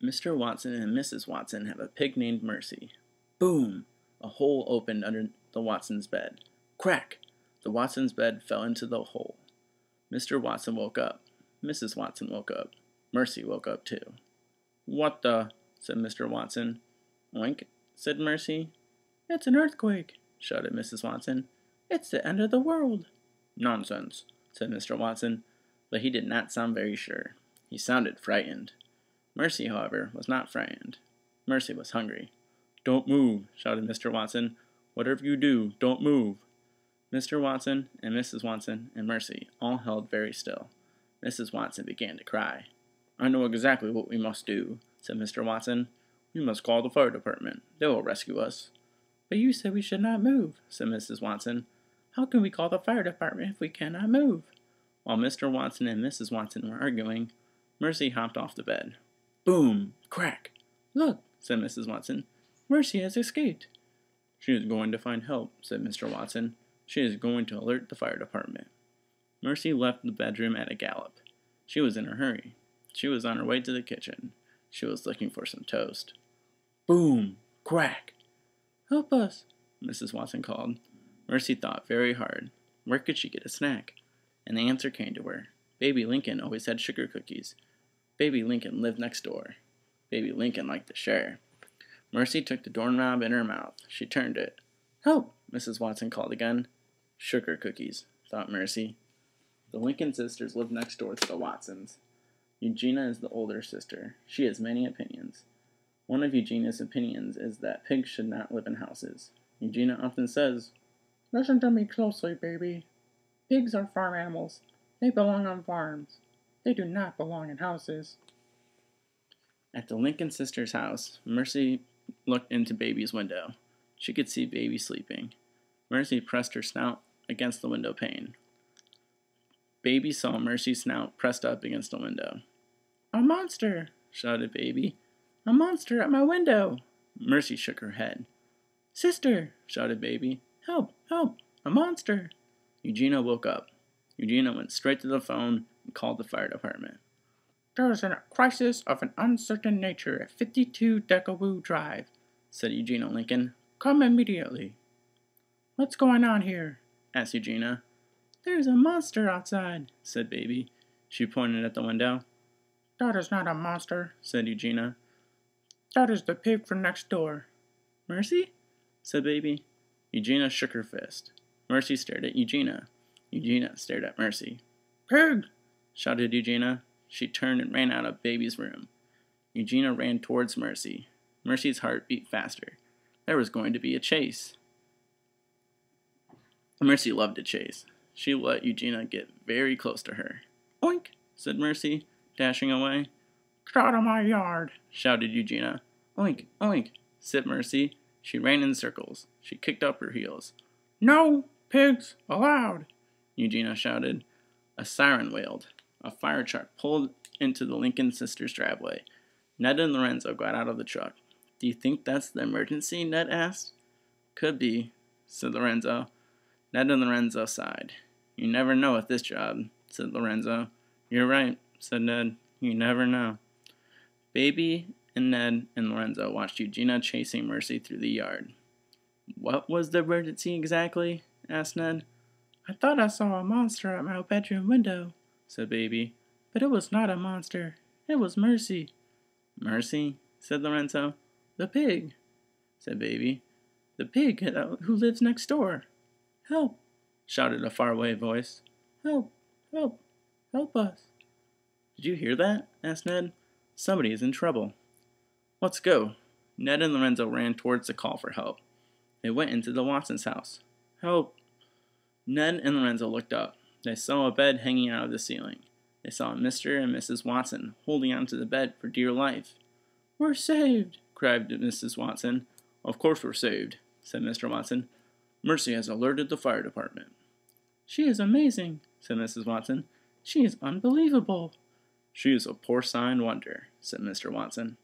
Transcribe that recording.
Mr. Watson and Mrs. Watson have a pig named Mercy. Boom! A hole opened under the Watsons' bed. Crack! The Watsons' bed fell into the hole. Mr. Watson woke up. Mrs. Watson woke up. Mercy woke up too. "What the?" said Mr. Watson. "Oink," said Mercy. "It's an earthquake," shouted Mrs. Watson. "It's the end of the world." "Nonsense," said Mr. Watson, but he did not sound very sure. He sounded frightened. Mercy, however, was not frightened. Mercy was hungry. "Don't move," shouted Mr. Watson. "Whatever you do, don't move." Mr. Watson and Mrs. Watson and Mercy all held very still. Mrs. Watson began to cry. "I know exactly what we must do," said Mr. Watson. "We must call the fire department. They will rescue us." "But you said we should not move," said Mrs. Watson. "How can we call the fire department if we cannot move?" While Mr. Watson and Mrs. Watson were arguing, Mercy hopped off the bed. Boom! Crack! "Look," said Mrs. Watson. "Mercy has escaped." "She is going to find help," said Mr. Watson. "She is going to alert the fire department." Mercy left the bedroom at a gallop. She was in a hurry. She was on her way to the kitchen. She was looking for some toast. Boom! Crack! "Help us," Mrs. Watson called. Mercy thought very hard. Where could she get a snack? And the answer came to her. Baby Lincoln always had sugar cookies. Baby Lincoln lived next door. Baby Lincoln liked to share. Mercy took the doorknob in her mouth. She turned it. "Help!" Mrs. Watson called again. Sugar cookies, thought Mercy. The Lincoln sisters lived next door to the Watsons. Eugenia is the older sister. She has many opinions. One of Eugenia's opinions is that pigs should not live in houses. Eugenia often says, "Listen to me closely, baby. Pigs are farm animals. They belong on farms. They do not belong in houses." At the Lincoln sisters' house, Mercy looked into Baby's window. She could see Baby sleeping. Mercy pressed her snout against the window pane. Baby saw Mercy's snout pressed up against the window. "A monster!" shouted Baby. "A monster at my window!" Mercy shook her head. "Sister!" shouted Baby. "Help! Help! A monster!" Eugenia woke up. Eugenia went straight to the phone and called the fire department. "There is a crisis of an uncertain nature at 52 Decawoo Drive," said Eugenia Lincoln. "Come immediately." "What's going on here?" asked Eugenia. "There's a monster outside," said Baby. She pointed at the window. "That is not a monster," said Eugenia. "That is the pig from next door." "Mercy?" said Baby. Eugenia shook her fist. Mercy stared at Eugenia. Eugenia stared at Mercy. "Pig!" shouted Eugenia. She turned and ran out of Baby's room. Eugenia ran towards Mercy. Mercy's heart beat faster. There was going to be a chase. Mercy loved to chase. She let Eugenia get very close to her. "Oink!" said Mercy, dashing away. "Get out of my yard!" shouted Eugenia. "Oink! Oink!" said Mercy. She ran in circles. She kicked up her heels. "No pigs allowed!" Eugenia shouted. A siren wailed. A fire truck pulled into the Lincoln sisters' driveway. Ned and Lorenzo got out of the truck. "Do you think that's the emergency?" Ned asked. "Could be," said Lorenzo. Ned and Lorenzo sighed. "You never know with this job," said Lorenzo. "You're right," said Ned. "You never know." Baby and Ned and Lorenzo watched Eugenia chasing Mercy through the yard. "What was the emergency exactly?" asked Ned. "I thought I saw a monster at my bedroom window," said Baby. "But it was not a monster. It was Mercy." "Mercy?" said Lorenzo. "The pig," said Baby. "The pig who lives next door." "Help!" shouted a faraway voice. "Help! Help! Help us!" "Did you hear that?" asked Ned. "Somebody is in trouble." "Let's go." Ned and Lorenzo ran towards the call for help. They went into the Watsons' house. "Help!" Ned and Lorenzo looked up. They saw a bed hanging out of the ceiling. They saw Mr. and Mrs. Watson holding onto the bed for dear life. "We're saved!" cried Mrs. Watson. "Of course we're saved," said Mr. Watson. "Mercy has alerted the fire department." "She is amazing," said Mrs. Watson. "She is unbelievable." "She is a porcine wonder," said Mr. Watson.